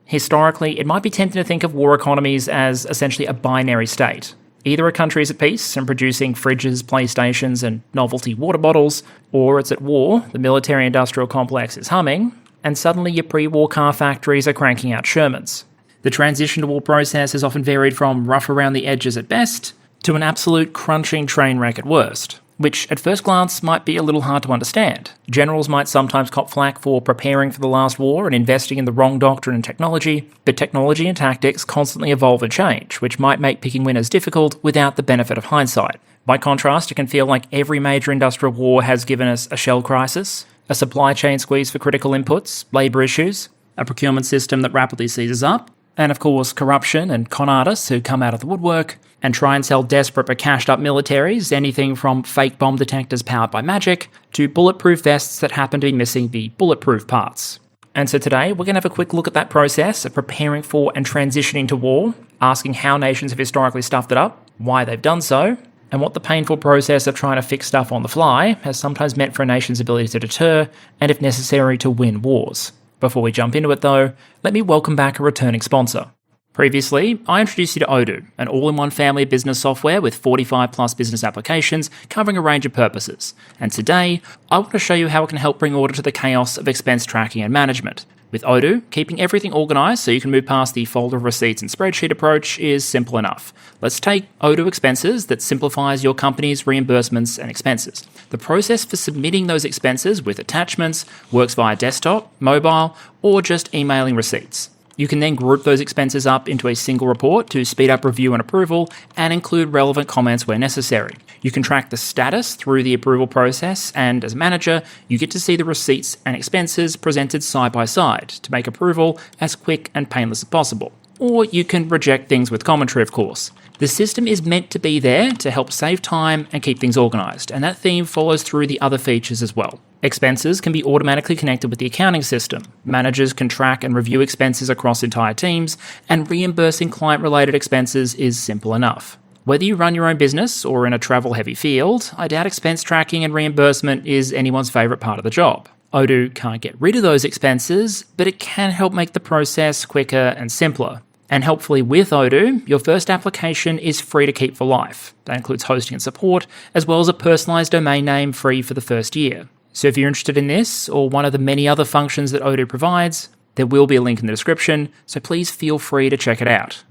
Historically, it might be tempting to think of war economies as essentially a binary state. Either a country is at peace and producing fridges, PlayStations, and novelty water bottles, or it's at war, the military-industrial complex is humming, and suddenly your pre-war car factories are cranking out Shermans. The transition to war process has often varied from rough around the edges at best to an absolute crunching train wreck at worst, which at first glance might be a little hard to understand. Generals might sometimes cop flack for preparing for the last war and investing in the wrong doctrine and technology, but technology and tactics constantly evolve and change, which might make picking winners difficult without the benefit of hindsight. By contrast, it can feel like every major industrial war has given us a shell crisis, a supply chain squeeze for critical inputs, labour issues, a procurement system that rapidly seizes up, and of course corruption and con artists who come out of the woodwork and try and sell desperate but cashed up militaries, anything from fake bomb detectors powered by magic to bulletproof vests that happen to be missing the bulletproof parts. And so today we're going to have a quick look at that process of preparing for and transitioning to war, asking how nations have historically stuffed it up, why they've done so, and what the painful process of trying to fix stuff on the fly has sometimes meant for a nation's ability to deter and, if necessary, to win wars. Before we jump into it though, let me welcome back a returning sponsor. Previously, I introduced you to Odoo, an all-in-one family of business software with 45 plus business applications covering a range of purposes. And today, I want to show you how it can help bring order to the chaos of expense tracking and management. With Odoo, keeping everything organised so you can move past the folder of receipts and spreadsheet approach is simple enough. Let's take Odoo Expenses that simplifies your company's reimbursements and expenses. The process for submitting those expenses with attachments works via desktop, mobile, or just emailing receipts. You can then group those expenses up into a single report to speed up review and approval and include relevant comments where necessary. You can track the status through the approval process, and as a manager, you get to see the receipts and expenses presented side by side to make approval as quick and painless as possible. Or you can reject things with commentary, of course. The system is meant to be there to help save time and keep things organised, and that theme follows through the other features as well. Expenses can be automatically connected with the accounting system. Managers can track and review expenses across entire teams, and reimbursing client-related expenses is simple enough. Whether you run your own business or in a travel-heavy field, I doubt expense tracking and reimbursement is anyone's favourite part of the job. Odoo can't get rid of those expenses, but it can help make the process quicker and simpler. And helpfully with Odoo, your first application is free to keep for life. That includes hosting and support, as well as a personalised domain name free for the first year. So if you're interested in this, or one of the many other functions that Odoo provides, there will be a link in the description, so please feel free to check it out.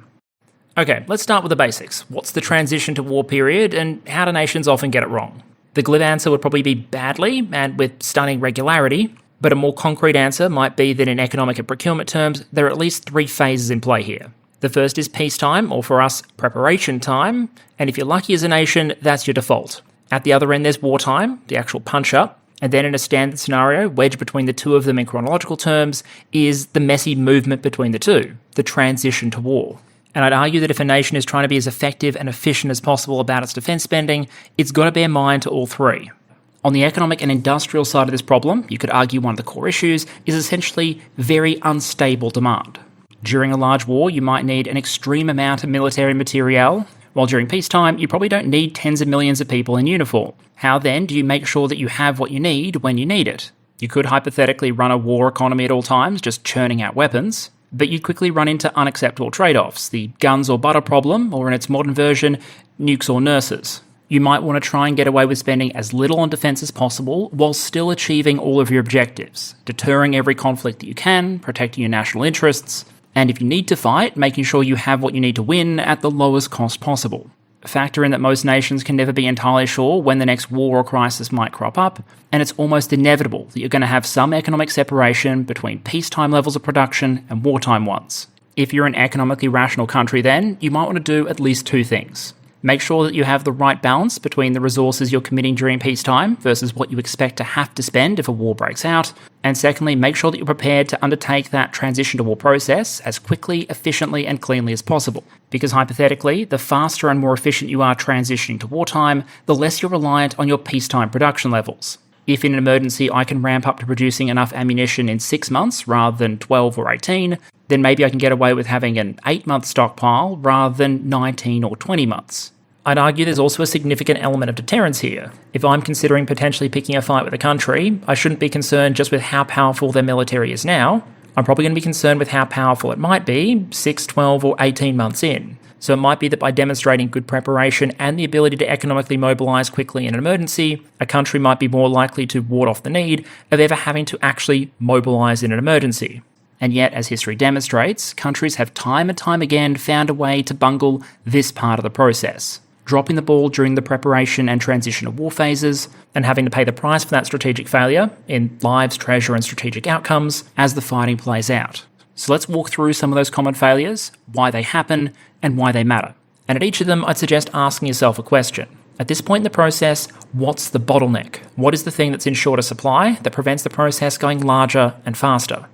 Okay, let's start with the basics. What's the transition to war period, and how do nations often get it wrong? The glib answer would probably be badly, and with stunning regularity, but a more concrete answer might be that in economic and procurement terms, there are at least 3 phases in play here. The first is peacetime, or for us, preparation time, and if you're lucky as a nation, that's your default. At the other end, there's wartime, the actual punch-up, and then in a standard scenario, wedged between the two of them in chronological terms, is the messy movement between the two, the transition to war. And I'd argue that if a nation is trying to be as effective and efficient as possible about its defence spending, it's got to bear mind to all 3. On the economic and industrial side of this problem, you could argue one of the core issues is essentially very unstable demand. During a large war, you might need an extreme amount of military materiel, while during peacetime, you probably don't need tens of millions of people in uniform. How then do you make sure that you have what you need when you need it? You could hypothetically run a war economy at all times, just churning out weapons, but you'd quickly run into unacceptable trade-offs, the guns or butter problem, or in its modern version, nukes or nurses. You might want to try and get away with spending as little on defence as possible while still achieving all of your objectives, deterring every conflict that you can, protecting your national interests, and if you need to fight, making sure you have what you need to win at the lowest cost possible. Factor in that most nations can never be entirely sure when the next war or crisis might crop up, and it's almost inevitable that you're going to have some economic separation between peacetime levels of production and wartime ones. If you're an economically rational country then, you might want to do at least 2 things. Make sure that you have the right balance between the resources you're committing during peacetime versus what you expect to have to spend if a war breaks out. And secondly, make sure that you're prepared to undertake that transition to war process as quickly, efficiently, and cleanly as possible. Because hypothetically, the faster and more efficient you are transitioning to wartime, the less you're reliant on your peacetime production levels. If in an emergency I can ramp up to producing enough ammunition in 6 months rather than 12 or 18, then maybe I can get away with having an 8-month stockpile rather than 19 or 20 months. I'd argue there's also a significant element of deterrence here. If I'm considering potentially picking a fight with a country, I shouldn't be concerned just with how powerful their military is now. I'm probably going to be concerned with how powerful it might be 6, 12, or 18 months in. So it might be that by demonstrating good preparation and the ability to economically mobilise quickly in an emergency, a country might be more likely to ward off the need of ever having to actually mobilise in an emergency. And yet, as history demonstrates, countries have time and time again found a way to bungle this part of the process, dropping the ball during the preparation and transition of war phases, and having to pay the price for that strategic failure in lives, treasure, and strategic outcomes as the fighting plays out. So let's walk through some of those common failures, why they happen, and why they matter. And at each of them, I'd suggest asking yourself a question. At this point in the process, what's the bottleneck? What is the thing that's in shorter supply that prevents the process going larger and faster?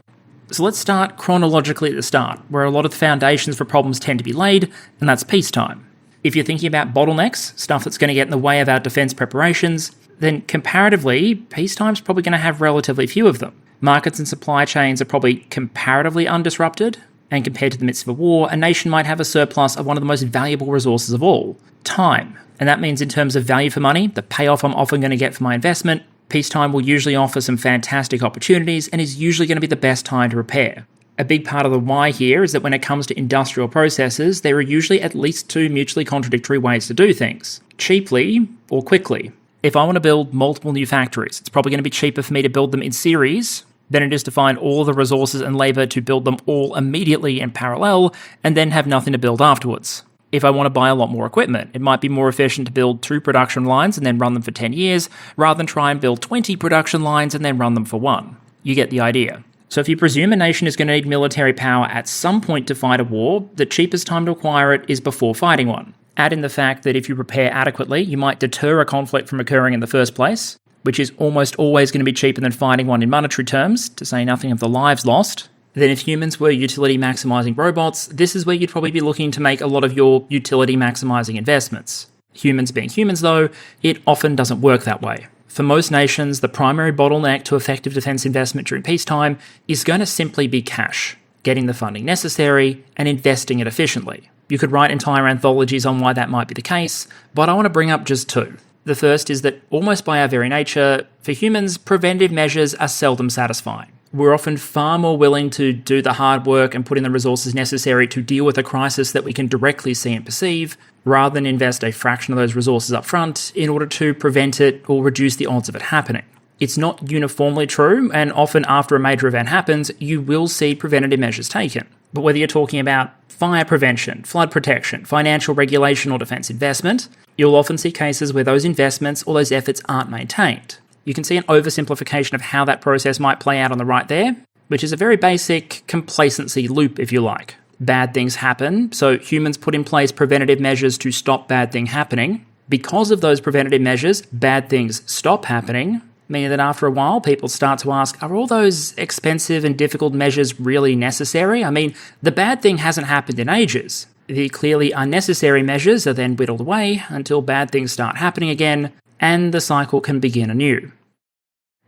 So let's start chronologically at the start, where a lot of the foundations for problems tend to be laid, and that's peacetime. If you're thinking about bottlenecks, stuff that's going to get in the way of our defence preparations, then comparatively, peacetime's probably going to have relatively few of them. Markets and supply chains are probably comparatively undisrupted, and compared to the midst of a war, a nation might have a surplus of one of the most valuable resources of all, time. And that means in terms of value for money, the payoff I'm often going to get for my investment, peacetime will usually offer some fantastic opportunities and is usually going to be the best time to repair. A big part of the why here is that when it comes to industrial processes, there are usually at least two mutually contradictory ways to do things, cheaply or quickly. If I want to build multiple new factories, it's probably going to be cheaper for me to build them in series than it is to find all the resources and labour to build them all immediately in parallel and then have nothing to build afterwards. If I want to buy a lot more equipment, it might be more efficient to build 2 production lines and then run them for 10 years, rather than try and build 20 production lines and then run them for 1. You get the idea. So if you presume a nation is going to need military power at some point to fight a war, the cheapest time to acquire it is before fighting one. Add in the fact that if you prepare adequately, you might deter a conflict from occurring in the first place, which is almost always going to be cheaper than fighting one in monetary terms, to say nothing of the lives lost. Then if humans were utility maximising robots, this is where you'd probably be looking to make a lot of your utility maximising investments. Humans being humans though, it often doesn't work that way. For most nations, the primary bottleneck to effective defence investment during peacetime is going to simply be cash, getting the funding necessary and investing it efficiently. You could write entire anthologies on why that might be the case, but I want to bring up just 2. The first is that almost by our very nature, for humans, preventive measures are seldom satisfying. We're often far more willing to do the hard work and put in the resources necessary to deal with a crisis that we can directly see and perceive, rather than invest a fraction of those resources up front in order to prevent it or reduce the odds of it happening. It's not uniformly true, and often after a major event happens, you will see preventative measures taken. But whether you're talking about fire prevention, flood protection, financial regulation, or defence investment, you'll often see cases where those investments or those efforts aren't maintained. You can see an oversimplification of how that process might play out on the right there, which is a very basic complacency loop, if you like. Bad things happen, so humans put in place preventative measures to stop bad things happening. Because of those preventative measures, bad things stop happening, meaning that after a while, people start to ask, are all those expensive and difficult measures really necessary? I mean, the bad thing hasn't happened in ages. The clearly unnecessary measures are then whittled away until bad things start happening again, and the cycle can begin anew.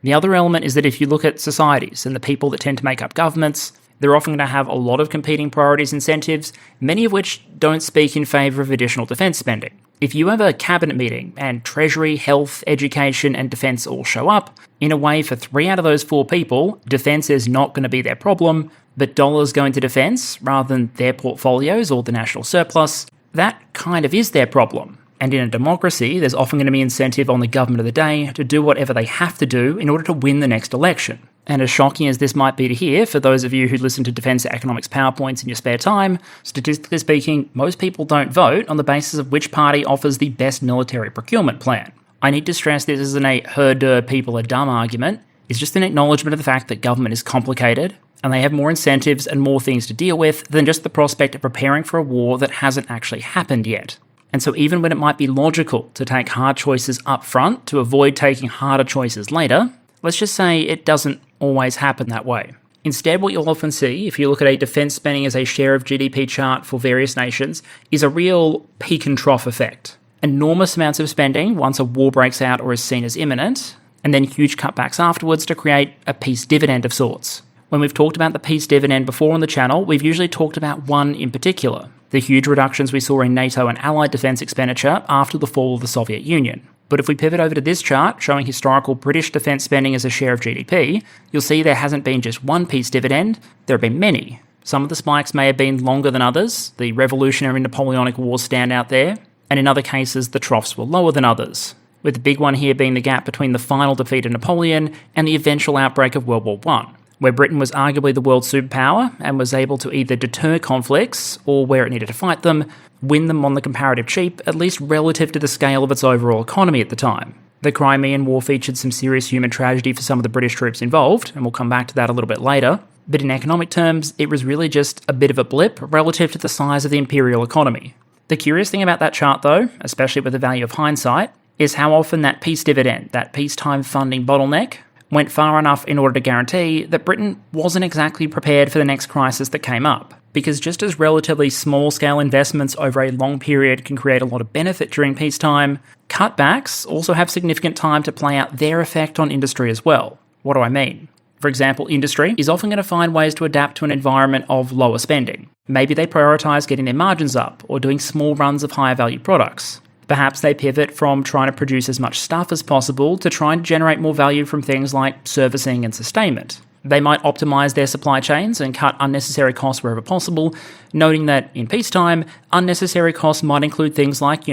The other element is that if you look at societies and the people that tend to make up governments, they're often going to have a lot of competing priorities and incentives, many of which don't speak in favour of additional defence spending. If you have a cabinet meeting and Treasury, Health, Education and Defence all show up, in a way for 3 out of those 4 people, defence is not going to be their problem, but dollars going to defence rather than their portfolios or the national surplus, that kind of is their problem. And in a democracy, there's often going to be incentive on the government of the day to do whatever they have to do in order to win the next election. And as shocking as this might be to hear, for those of you who listen to Defence Economics PowerPoints in your spare time, statistically speaking, most people don't vote on the basis of which party offers the best military procurement plan. I need to stress this isn't a herder people are dumb argument. It's just an acknowledgement of the fact that government is complicated, and they have more incentives and more things to deal with than just the prospect of preparing for a war that hasn't actually happened yet. And so even when it might be logical to take hard choices up front to avoid taking harder choices later, let's just say it doesn't always happen that way. Instead, what you'll often see, if you look at a defence spending as a share of GDP chart for various nations, is a real peak and trough effect. Enormous amounts of spending once a war breaks out or is seen as imminent, and then huge cutbacks afterwards to create a peace dividend of sorts. When we've talked about the peace dividend before on the channel, we've usually talked about one in particular, the huge reductions we saw in NATO and Allied defence expenditure after the fall of the Soviet Union. But if we pivot over to this chart, showing historical British defence spending as a share of GDP, you'll see there hasn't been just one peace dividend, there have been many. Some of the spikes may have been longer than others, the Revolutionary and Napoleonic Wars stand out there, and in other cases the troughs were lower than others, with the big one here being the gap between the final defeat of Napoleon and the eventual outbreak of World War I, where Britain was arguably the world superpower and was able to either deter conflicts, or where it needed to fight them, win them on the comparative cheap, at least relative to the scale of its overall economy at the time. The Crimean War featured some serious human tragedy for some of the British troops involved, and we'll come back to that a little bit later, but in economic terms, it was really just a bit of a blip relative to the size of the imperial economy. The curious thing about that chart though, especially with the value of hindsight, is how often that peace dividend, that peacetime funding bottleneck, went far enough in order to guarantee that Britain wasn't exactly prepared for the next crisis that came up. Because just as relatively small-scale investments over a long period can create a lot of benefit during peacetime, cutbacks also have significant time to play out their effect on industry as well. What do I mean? For example, industry is often going to find ways to adapt to an environment of lower spending. Maybe they prioritise getting their margins up or doing small runs of higher value products. Perhaps they pivot from trying to produce as much stuff as possible to trying to generate more value from things like servicing and sustainment. They might optimise their supply chains and cut unnecessary costs wherever possible, noting that in peacetime, unnecessary costs might include things like,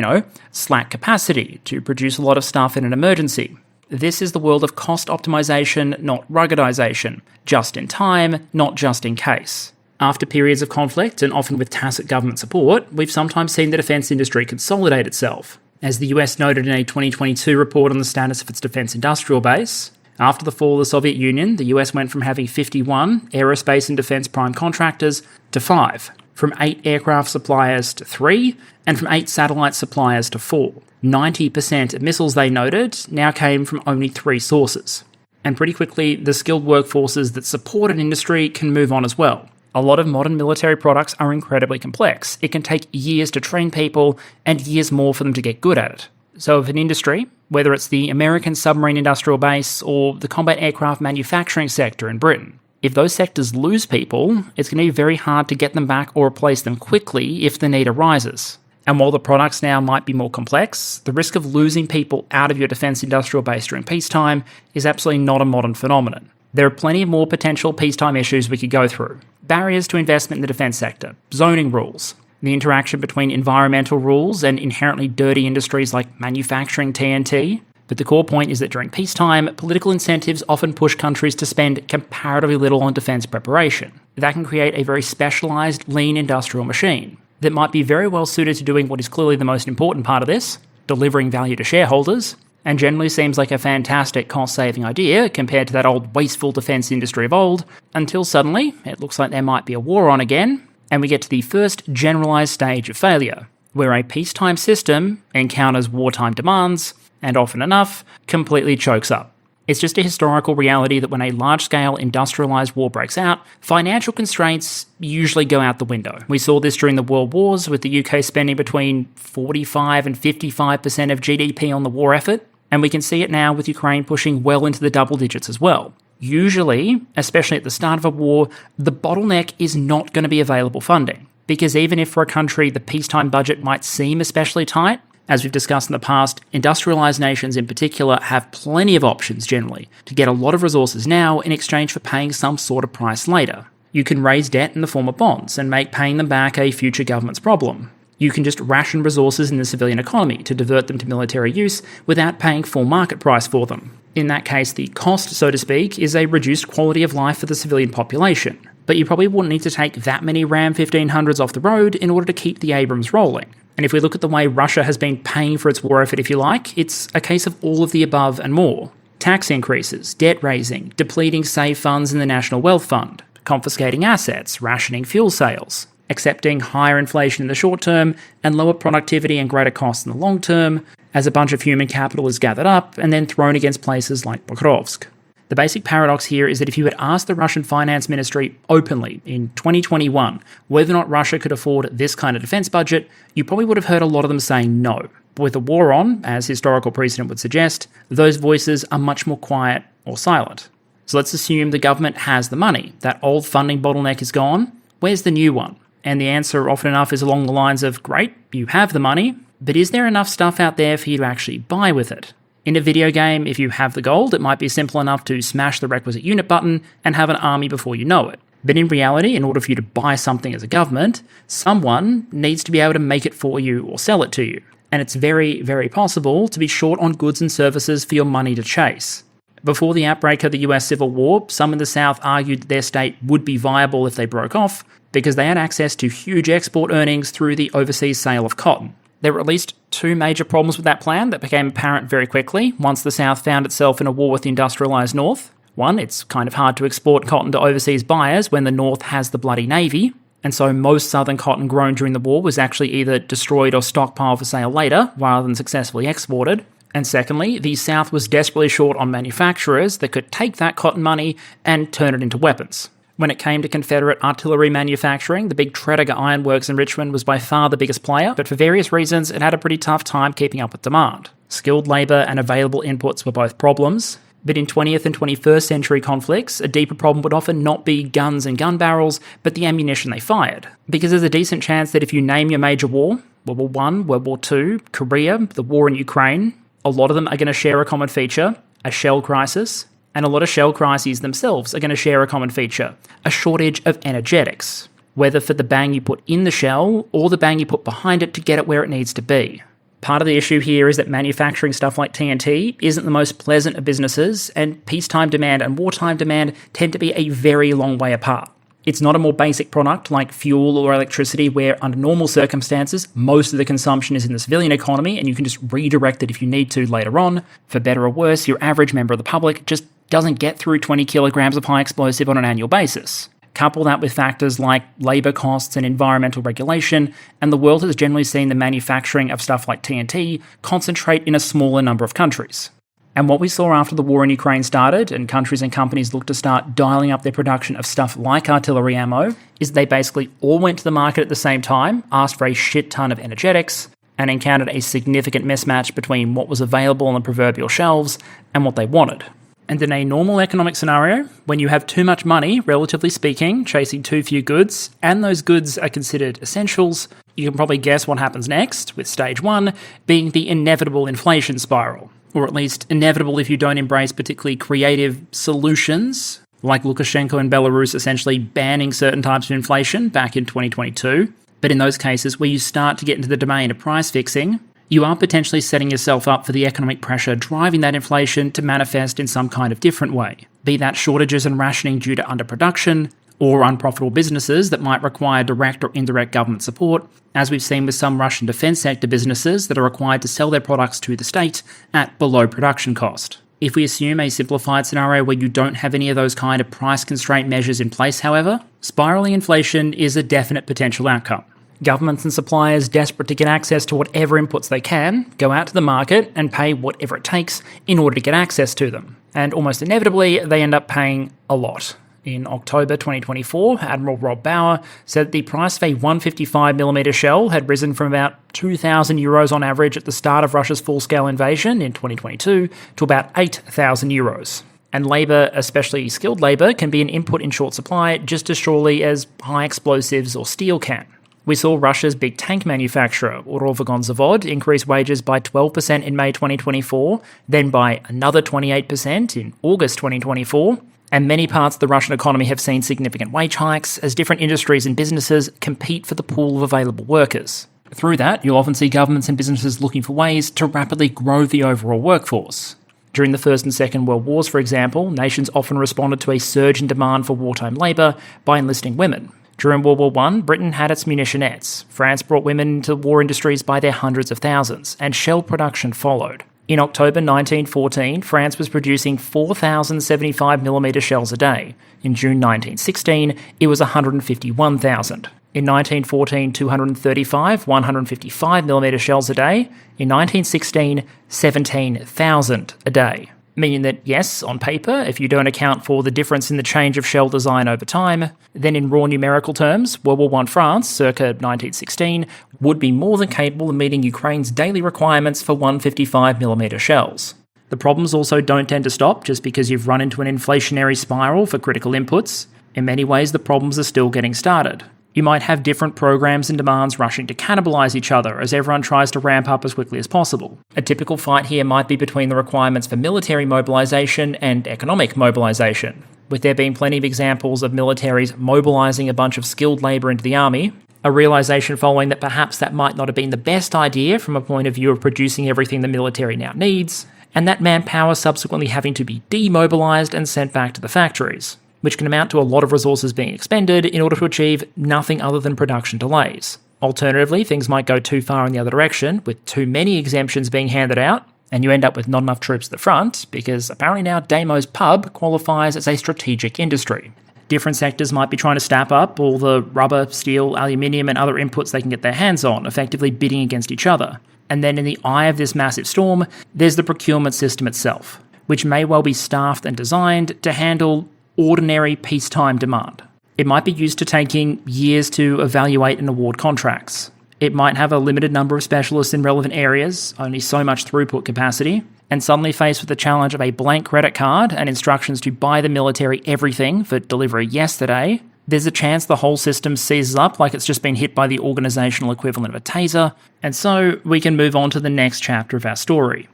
slack capacity to produce a lot of stuff in an emergency. This is the world of cost optimization, not ruggedization. Just in time, not just in case. After periods of conflict, and often with tacit government support, we've sometimes seen the defence industry consolidate itself. As the US noted in a 2022 report on the status of its defence industrial base, after the fall of the Soviet Union, the US went from having 51 aerospace and defence prime contractors to 5, from 8 aircraft suppliers to 3, and from 8 satellite suppliers to 4. 90% of missiles, they noted, now came from only 3 sources. And pretty quickly, the skilled workforces that support an industry can move on as well. A lot of modern military products are incredibly complex. It can take years to train people and years more for them to get good at it. So if an industry, whether it's the American submarine industrial base or the combat aircraft manufacturing sector in Britain, if those sectors lose people, it's going to be very hard to get them back or replace them quickly if the need arises. And while the products now might be more complex, the risk of losing people out of your defence industrial base during peacetime is absolutely not a modern phenomenon. There are plenty of more potential peacetime issues we could go through. Barriers to investment in the defence sector, zoning rules, the interaction between environmental rules and inherently dirty industries like manufacturing TNT. But the core point is that during peacetime, political incentives often push countries to spend comparatively little on defence preparation. That can create a very specialised, lean industrial machine that might be very well suited to doing what is clearly the most important part of this, delivering value to shareholders, and generally seems like a fantastic cost-saving idea compared to that old wasteful defence industry of old, until suddenly it looks like there might be a war on again, and we get to the first generalised stage of failure, where a peacetime system encounters wartime demands, and often enough, completely chokes up. It's just a historical reality that when a large-scale industrialised war breaks out, financial constraints usually go out the window. We saw this during the World Wars, with the UK spending between 45 and 55% of GDP on the war effort, and we can see it now with Ukraine pushing well into the double digits as well. Usually, especially at the start of a war, the bottleneck is not going to be available funding, because even if for a country the peacetime budget might seem especially tight, as we've discussed in the past, industrialised nations in particular have plenty of options generally to get a lot of resources now in exchange for paying some sort of price later. You can raise debt in the form of bonds and make paying them back a future government's problem. You can just ration resources in the civilian economy to divert them to military use without paying full market price for them. In that case, the cost, so to speak, is a reduced quality of life for the civilian population. But you probably wouldn't need to take that many Ram 1500s off the road in order to keep the Abrams rolling. And if we look at the way Russia has been paying for its war effort, if you like, it's a case of all of the above and more. Tax increases, debt raising, depleting saved funds in the National Wealth Fund, confiscating assets, rationing fuel sales, accepting higher inflation in the short term and lower productivity and greater costs in the long term, as a bunch of human capital is gathered up and then thrown against places like Pokrovsk. The basic paradox here is that if you had asked the Russian finance ministry openly in 2021 whether or not Russia could afford this kind of defence budget, you probably would have heard a lot of them saying no. But with the war on, as historical precedent would suggest, those voices are much more quiet or silent. So let's assume the government has the money. That old funding bottleneck is gone. Where's the new one? And the answer often enough is along the lines of, great, you have the money, But is there enough stuff out there for you to actually buy with it? In a video game, if you have the gold, it might be simple enough to smash the requisite unit button and have an army before you know it. But in reality, in order for you to buy something as a government, someone needs to be able to make it for you or sell it to you. And it's very, very possible to be short on goods and services for your money to chase. Before the outbreak of the US Civil War, some in the South argued that their state would be viable if they broke off because they had access to huge export earnings through the overseas sale of cotton. There were at least two major problems with that plan that became apparent very quickly once the South found itself in a war with the industrialised North. One, it's kind of hard to export cotton to overseas buyers when the North has the bloody navy, and so most southern cotton grown during the war was actually either destroyed or stockpiled for sale later, rather than successfully exported. And secondly, the South was desperately short on manufacturers that could take that cotton money and turn it into weapons. When it came to Confederate artillery manufacturing, the big Tredegar Ironworks in Richmond was by far the biggest player, but for various reasons it had a pretty tough time keeping up with demand. Skilled labour and available inputs were both problems, but in 20th and 21st century conflicts, a deeper problem would often not be guns and gun barrels, but the ammunition they fired. Because there's a decent chance that if you name your major war, World War I, World War II, Korea, the war in Ukraine, a lot of them are going to share a common feature, a shell crisis, and a lot of shell crises themselves are going to share a common feature, a shortage of energetics, whether for the bang you put in the shell or the bang you put behind it to get it where it needs to be. Part of the issue here is that manufacturing stuff like TNT isn't the most pleasant of businesses, and peacetime demand and wartime demand tend to be a very long way apart. It's not a more basic product like fuel or electricity where under normal circumstances most of the consumption is in the civilian economy and you can just redirect it if you need to later on. For better or worse, your average member of the public just doesn't get through 20 kilograms of high explosive on an annual basis. Couple that with factors like labour costs and environmental regulation, and the world has generally seen the manufacturing of stuff like TNT concentrate in a smaller number of countries. And what we saw after the war in Ukraine started, and countries and companies looked to start dialing up their production of stuff like artillery ammo, is they basically all went to the market at the same time, asked for a shit ton of energetics, and encountered a significant mismatch between what was available on the proverbial shelves and what they wanted. And in a normal economic scenario, when you have too much money, relatively speaking, chasing too few goods, and those goods are considered essentials, you can probably guess what happens next, with stage one being the inevitable inflation spiral. Or at least inevitable if you don't embrace particularly creative solutions, like Lukashenko in Belarus essentially banning certain types of inflation back in 2022. But in those cases where you start to get into the domain of price fixing, you are potentially setting yourself up for the economic pressure driving that inflation to manifest in some kind of different way, be that shortages and rationing due to underproduction, or unprofitable businesses that might require direct or indirect government support, as we've seen with some Russian defence sector businesses that are required to sell their products to the state at below production cost. If we assume a simplified scenario where you don't have any of those kind of price constraint measures in place, however, spiralling inflation is a definite potential outcome. Governments and suppliers desperate to get access to whatever inputs they can go out to the market and pay whatever it takes in order to get access to them. And almost inevitably, they end up paying a lot. In October 2024, Admiral Rob Bauer said that the price of a 155mm shell had risen from about €2,000 on average at the start of Russia's full-scale invasion in 2022 to about €8,000. And labour, especially skilled labour, can be an input in short supply just as surely as high explosives or steel can. We saw Russia's big tank manufacturer, Zavod, increase wages by 12% in May 2024, then by another 28% in August 2024, and many parts of the Russian economy have seen significant wage hikes as different industries and businesses compete for the pool of available workers. Through that, you'll often see governments and businesses looking for ways to rapidly grow the overall workforce. During the First and Second World Wars, for example, nations often responded to a surge in demand for wartime labour by enlisting women. During World War I, Britain had its munitionettes. France brought women into war industries by their hundreds of thousands, and shell production followed. In October 1914, France was producing 4,075mm shells a day. In June 1916, it was 151,000. In 1914, 235 155mm shells a day. In 1916, 17,000 a day. Meaning that, yes, on paper, if you don't account for the difference in the change of shell design over time, then in raw numerical terms, World War I France, circa 1916, would be more than capable of meeting Ukraine's daily requirements for 155mm shells. The problems also don't tend to stop just because you've run into an inflationary spiral for critical inputs. In many ways, the problems are still getting started. You might have different programs and demands rushing to cannibalize each other as everyone tries to ramp up as quickly as possible. A typical fight here might be between the requirements for military mobilization and economic mobilization, with there being plenty of examples of militaries mobilizing a bunch of skilled labor into the army, a realization following that perhaps that might not have been the best idea from a point of view of producing everything the military now needs, and that manpower subsequently having to be demobilized and sent back to the factories, which can amount to a lot of resources being expended in order to achieve nothing other than production delays. Alternatively, things might go too far in the other direction, with too many exemptions being handed out, and you end up with not enough troops at the front, because apparently now Damo's pub qualifies as a strategic industry. Different sectors might be trying to snap up all the rubber, steel, aluminium, and other inputs they can get their hands on, effectively bidding against each other. And then in the eye of this massive storm, there's the procurement system itself, which may well be staffed and designed to handle ordinary peacetime demand. It might be used to taking years to evaluate and award contracts. It might have a limited number of specialists in relevant areas, only so much throughput capacity, and suddenly faced with the challenge of a blank credit card and instructions to buy the military everything for delivery yesterday, there's a chance the whole system seizes up like it's just been hit by the organisational equivalent of a taser, and so we can move on to the next chapter of our story,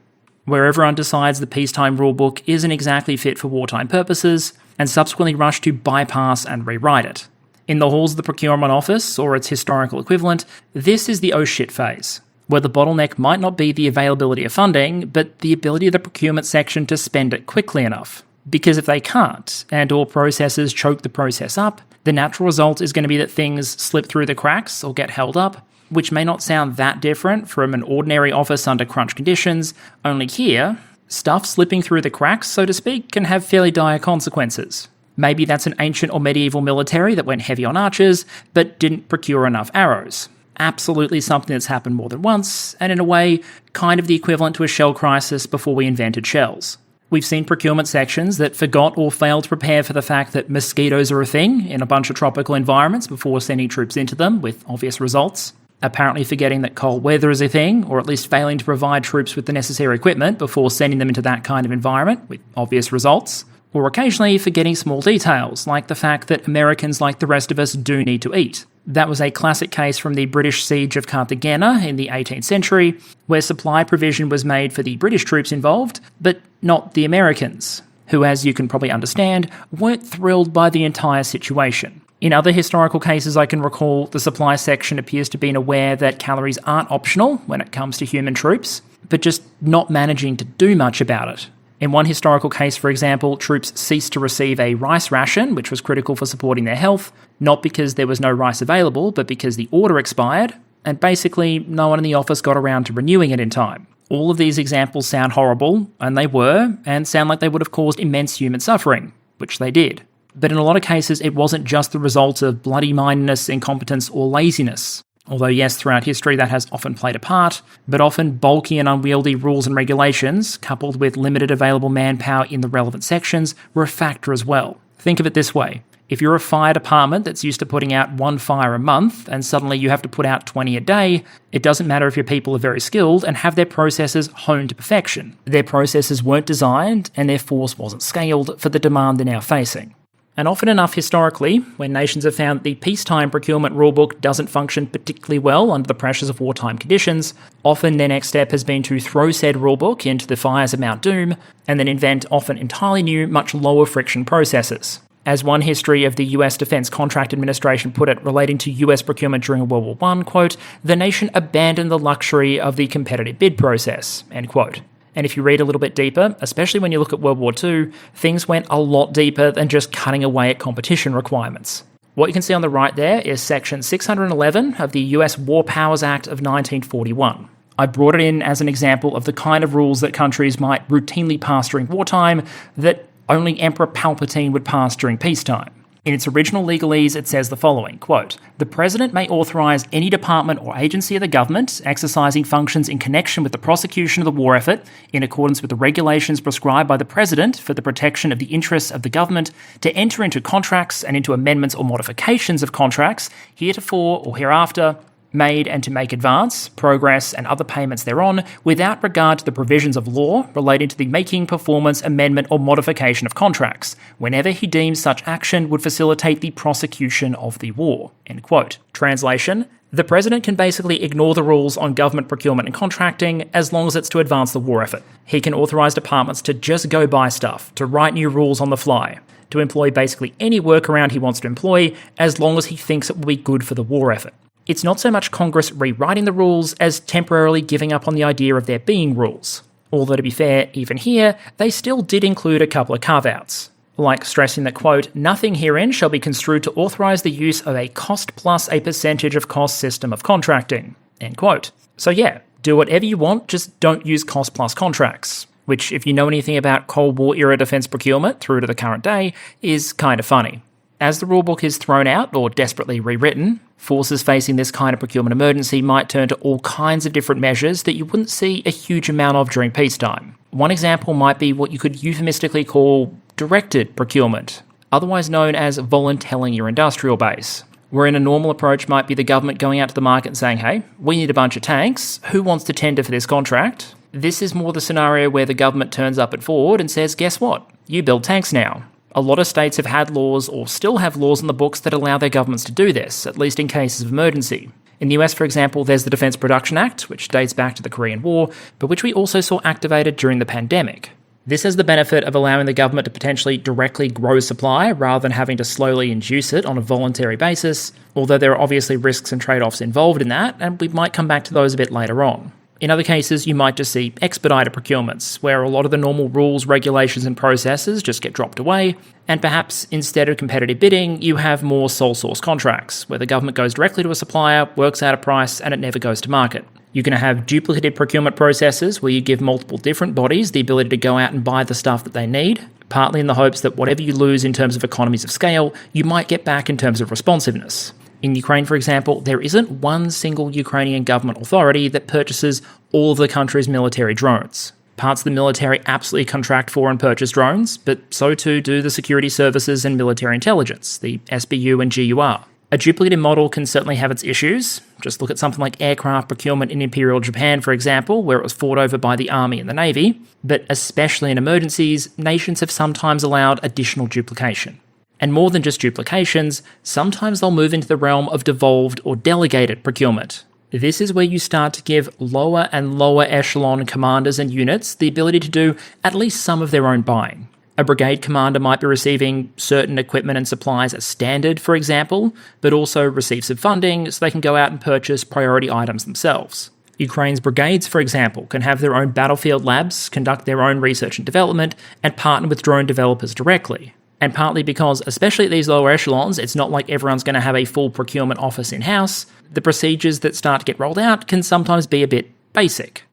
where everyone decides the peacetime rulebook isn't exactly fit for wartime purposes, and subsequently rush to bypass and rewrite it. In the halls of the procurement office, or its historical equivalent, this is the oh shit phase, where the bottleneck might not be the availability of funding, but the ability of the procurement section to spend it quickly enough. Because if they can't, and all processes choke the process up, the natural result is going to be that things slip through the cracks or get held up, which may not sound that different from an ordinary office under crunch conditions, only here, stuff slipping through the cracks, so to speak, can have fairly dire consequences. Maybe that's an ancient or medieval military that went heavy on archers, but didn't procure enough arrows. Absolutely something that's happened more than once, and in a way, kind of the equivalent to a shell crisis before we invented shells. We've seen procurement sections that forgot or failed to prepare for the fact that mosquitoes are a thing in a bunch of tropical environments before sending troops into them, with obvious results. Apparently forgetting that cold weather is a thing, or at least failing to provide troops with the necessary equipment before sending them into that kind of environment, with obvious results. Or occasionally forgetting small details, like the fact that Americans, like the rest of us, do need to eat. That was a classic case from the British siege of Cartagena in the 18th century, where supply provision was made for the British troops involved, but not the Americans, who, as you can probably understand, weren't thrilled by the entire situation. In other historical cases I can recall, the supply section appears to be aware that calories aren't optional when it comes to human troops, but just not managing to do much about it. In one historical case, for example, troops ceased to receive a rice ration, which was critical for supporting their health, not because there was no rice available, but because the order expired, and basically no one in the office got around to renewing it in time. All of these examples sound horrible, and they were, and sound like they would have caused immense human suffering, which they did. But in a lot of cases, it wasn't just the result of bloody-mindedness, incompetence, or laziness. Although yes, throughout history that has often played a part, but often bulky and unwieldy rules and regulations, coupled with limited available manpower in the relevant sections, were a factor as well. Think of it this way. If you're a fire department that's used to putting out one fire a month, and suddenly you have to put out 20 a day, it doesn't matter if your people are very skilled and have their processes honed to perfection. Their processes weren't designed, and their force wasn't scaled for the demand they're now facing. And often enough historically, when nations have found the peacetime procurement rulebook doesn't function particularly well under the pressures of wartime conditions, often their next step has been to throw said rulebook into the fires of Mount Doom, and then invent often entirely new, much lower friction processes. As one history of the US Defense Contract Administration put it relating to US procurement during World War I, quote, "The nation abandoned the luxury of the competitive bid process," end quote. And if you read a little bit deeper, especially when you look at World War II, things went a lot deeper than just cutting away at competition requirements. What you can see on the right there is Section 611 of the US War Powers Act of 1941. I brought it in as an example of the kind of rules that countries might routinely pass during wartime that only Emperor Palpatine would pass during peacetime. In its original legalese, it says the following, quote, "The President may authorise any department or agency of the government exercising functions in connection with the prosecution of the war effort in accordance with the regulations prescribed by the President for the protection of the interests of the government to enter into contracts and into amendments or modifications of contracts heretofore or hereafter made and to make advance, progress, and other payments thereon, without regard to the provisions of law relating to the making, performance, amendment, or modification of contracts, whenever he deems such action would facilitate the prosecution of the war." End quote. Translation: the President can basically ignore the rules on government procurement and contracting as long as it's to advance the war effort. He can authorise departments to just go buy stuff, to write new rules on the fly, to employ basically any workaround he wants to employ as long as he thinks it will be good for the war effort. It's not so much Congress rewriting the rules as temporarily giving up on the idea of there being rules. Although to be fair, even here, they still did include a couple of carve-outs, like stressing that, quote, "nothing herein shall be construed to authorise the use of a cost plus a percentage of cost system of contracting," end quote. So yeah, do whatever you want, just don't use cost plus contracts, which, if you know anything about Cold War era defence procurement through to the current day, is kind of funny. As the rulebook is thrown out or desperately rewritten, forces facing this kind of procurement emergency might turn to all kinds of different measures that you wouldn't see a huge amount of during peacetime. One example might be what you could euphemistically call directed procurement, otherwise known as voluntelling your industrial base, wherein a normal approach might be the government going out to the market and saying, "Hey, we need a bunch of tanks, who wants to tender for this contract?" This is more the scenario where the government turns up at Ford and says, "Guess what? You build tanks now." A lot of states have had laws or still have laws in the books that allow their governments to do this, at least in cases of emergency. In the US, for example, there's the Defence Production Act, which dates back to the Korean War, but which we also saw activated during the pandemic. This has the benefit of allowing the government to potentially directly grow supply rather than having to slowly induce it on a voluntary basis, although there are obviously risks and trade-offs involved in that, and we might come back to those a bit later on. In other cases, you might just see expedited procurements, where a lot of the normal rules, regulations, and processes just get dropped away, and perhaps instead of competitive bidding, you have more sole source contracts, where the government goes directly to a supplier, works out a price, and it never goes to market. You're going to have duplicated procurement processes, where you give multiple different bodies the ability to go out and buy the stuff that they need, partly in the hopes that whatever you lose in terms of economies of scale, you might get back in terms of responsiveness. In Ukraine, for example, there isn't one single Ukrainian government authority that purchases all of the country's military drones. Parts of the military absolutely contract for and purchase drones, but so too do the security services and military intelligence, the SBU and GUR. A duplicated model can certainly have its issues. Just look at something like aircraft procurement in Imperial Japan, for example, where it was fought over by the army and the navy. But especially in emergencies, nations have sometimes allowed additional duplication. And more than just duplications, sometimes they'll move into the realm of devolved or delegated procurement. This is where you start to give lower and lower echelon commanders and units the ability to do at least some of their own buying. A brigade commander might be receiving certain equipment and supplies as standard, for example, but also receive some funding so they can go out and purchase priority items themselves. Ukraine's brigades, for example, can have their own battlefield labs, conduct their own research and development, and partner with drone developers directly. And partly because, especially at these lower echelons, it's not like everyone's going to have a full procurement office in-house, the procedures that start to get rolled out can sometimes be a bit basic.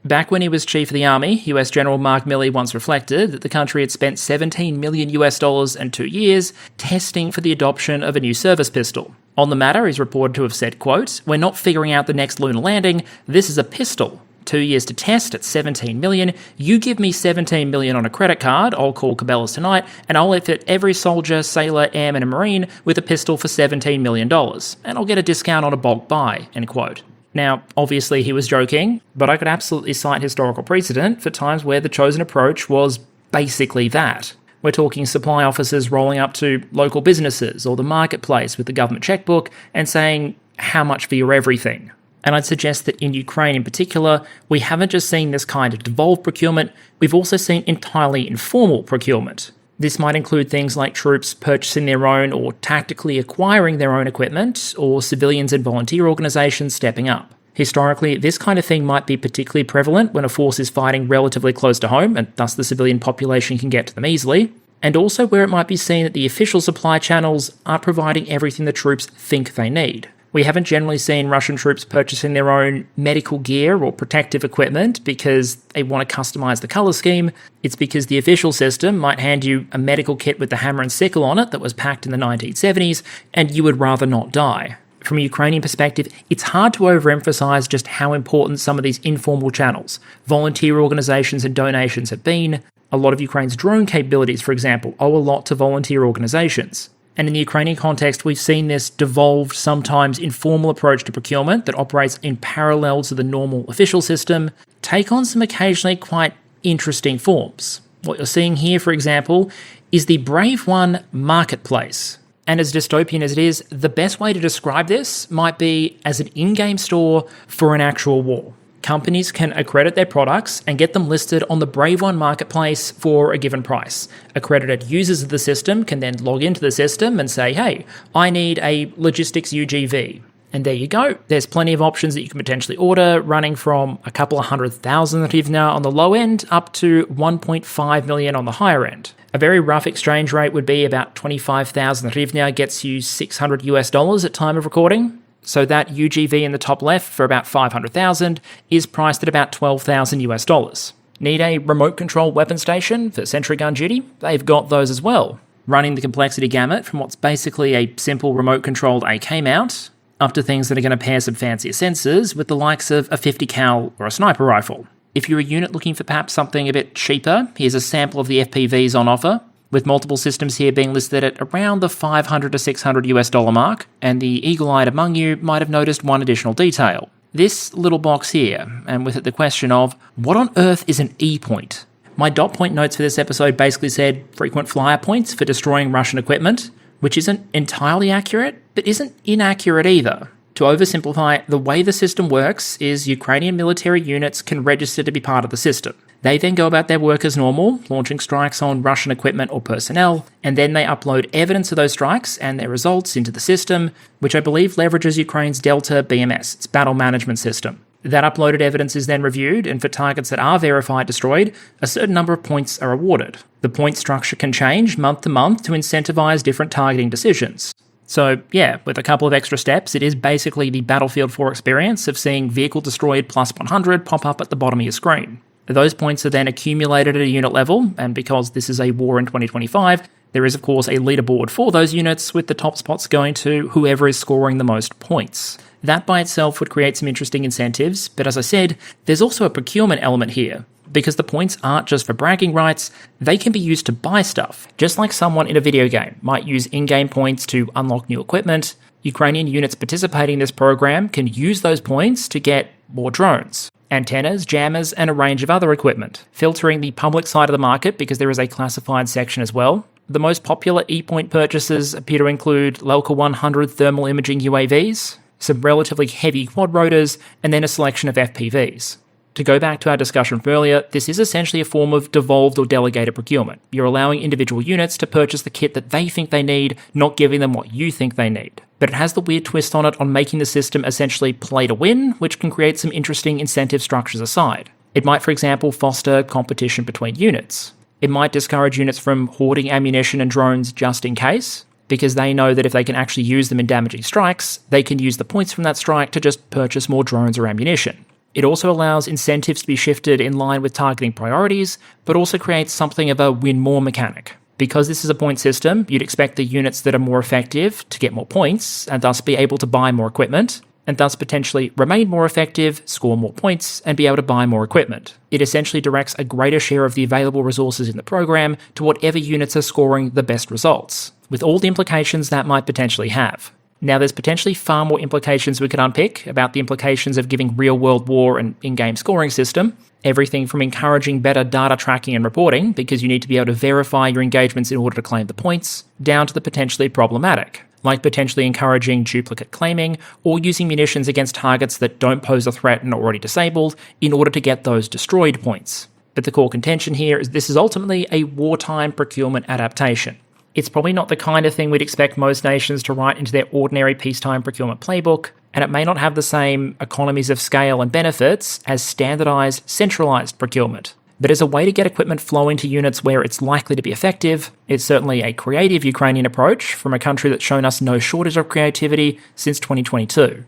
Back when he was Chief of the Army, US General Mark Milley once reflected that the country had spent $17 million in 2 years testing for the adoption of a new service pistol. On the matter, he's reported to have said, quote, "We're not figuring out the next lunar landing, this is a pistol. 2 years to test at $17 million. You give me $17 million on a credit card, I'll call Cabela's tonight, and I'll outfit every soldier, sailor, airman, and marine with a pistol for $17 million, and I'll get a discount on a bulk buy," end quote. Now, obviously he was joking, but I could absolutely cite historical precedent for times where the chosen approach was basically that. We're talking supply officers rolling up to local businesses or the marketplace with the government checkbook and saying, "How much for your everything?" And I'd suggest that in Ukraine in particular, we haven't just seen this kind of devolved procurement, we've also seen entirely informal procurement. This might include things like troops purchasing their own or tactically acquiring their own equipment, or civilians and volunteer organisations stepping up. Historically, this kind of thing might be particularly prevalent when a force is fighting relatively close to home, and thus the civilian population can get to them easily, and also where it might be seen that the official supply channels aren't providing everything the troops think they need. We haven't generally seen Russian troops purchasing their own medical gear or protective equipment because they want to customize the color scheme. It's because the official system might hand you a medical kit with the hammer and sickle on it that was packed in the 1970s, and you would rather not die. From a Ukrainian perspective, it's hard to overemphasize just how important some of these informal channels, volunteer organizations and donations have been. A lot of Ukraine's drone capabilities, for example, owe a lot to volunteer organizations. And in the Ukrainian context, we've seen this devolved, sometimes informal approach to procurement that operates in parallel to the normal official system take on some occasionally quite interesting forms. What you're seeing here, for example, is the Brave One marketplace. And as dystopian as it is, the best way to describe this might be as an in-game store for an actual war. Companies can accredit their products and get them listed on the Brave One marketplace for a given price. Accredited users of the system can then log into the system and say, hey, I need a logistics UGV. And there you go. There's plenty of options that you can potentially order, running from a couple of 100,000 hryvnia on the low end up to 1.5 million on the higher end. A very rough exchange rate would be about 25,000 hryvnia gets you $600 at time of recording. So that UGV in the top left for about 500,000 is priced at about $12,000. Need a remote control weapon station for sentry gun duty? They've got those as well. Running the complexity gamut from what's basically a simple remote controlled AK mount up to things that are going to pair some fancier sensors with the likes of a 50 cal or a sniper rifle. If you're a unit looking for perhaps something a bit cheaper, here's a sample of the FPVs on offer, with multiple systems here being listed at around the $500 to $600 mark, and the eagle-eyed among you might have noticed one additional detail. This little box here, and with it the question of, what on earth is an E-point? My dot point notes for this episode basically said frequent flyer points for destroying Russian equipment, which isn't entirely accurate, but isn't inaccurate either. To oversimplify, the way the system works is Ukrainian military units can register to be part of the system. They then go about their work as normal, launching strikes on Russian equipment or personnel, and then they upload evidence of those strikes and their results into the system, which I believe leverages Ukraine's Delta BMS, its battle management system. That uploaded evidence is then reviewed, and for targets that are verified destroyed, a certain number of points are awarded. The point structure can change month to month to incentivize different targeting decisions. So yeah, with a couple of extra steps, it is basically the Battlefield 4 experience of seeing vehicle destroyed plus 100 pop up at the bottom of your screen. Those points are then accumulated at a unit level, and because this is a war in 2025, there is of course a leaderboard for those units, with the top spots going to whoever is scoring the most points. That by itself would create some interesting incentives, but as I said, there's also a procurement element here, because the points aren't just for bragging rights, they can be used to buy stuff. Just like someone in a video game might use in-game points to unlock new equipment, Ukrainian units participating in this program can use those points to get more drones, antennas, jammers, and a range of other equipment, filtering the public side of the market because there is a classified section as well. The most popular E-point purchases appear to include Lelka 100 thermal imaging UAVs, some relatively heavy quad rotors, and then a selection of FPVs. To go back to our discussion from earlier, this is essentially a form of devolved or delegated procurement. You're allowing individual units to purchase the kit that they think they need, not giving them what you think they need. But it has the weird twist on it on making the system essentially play to win, which can create some interesting incentive structures aside. It might, for example, foster competition between units. It might discourage units from hoarding ammunition and drones just in case, because they know that if they can actually use them in damaging strikes, they can use the points from that strike to just purchase more drones or ammunition. It also allows incentives to be shifted in line with targeting priorities, but also creates something of a win more mechanic. Because this is a point system, you'd expect the units that are more effective to get more points, and thus be able to buy more equipment, and thus potentially remain more effective, score more points, and be able to buy more equipment. It essentially directs a greater share of the available resources in the program to whatever units are scoring the best results, with all the implications that might potentially have. Now, there's potentially far more implications we could unpick about the implications of giving real-world war an in-game scoring system. Everything from encouraging better data tracking and reporting, because you need to be able to verify your engagements in order to claim the points, down to the potentially problematic, like potentially encouraging duplicate claiming or using munitions against targets that don't pose a threat and are already disabled in order to get those destroyed points. But the core contention here is this is ultimately a wartime procurement adaptation. It's probably not the kind of thing we'd expect most nations to write into their ordinary peacetime procurement playbook, and it may not have the same economies of scale and benefits as standardized, centralized procurement. But as a way to get equipment flowing to units where it's likely to be effective, it's certainly a creative Ukrainian approach from a country that's shown us no shortage of creativity since 2022.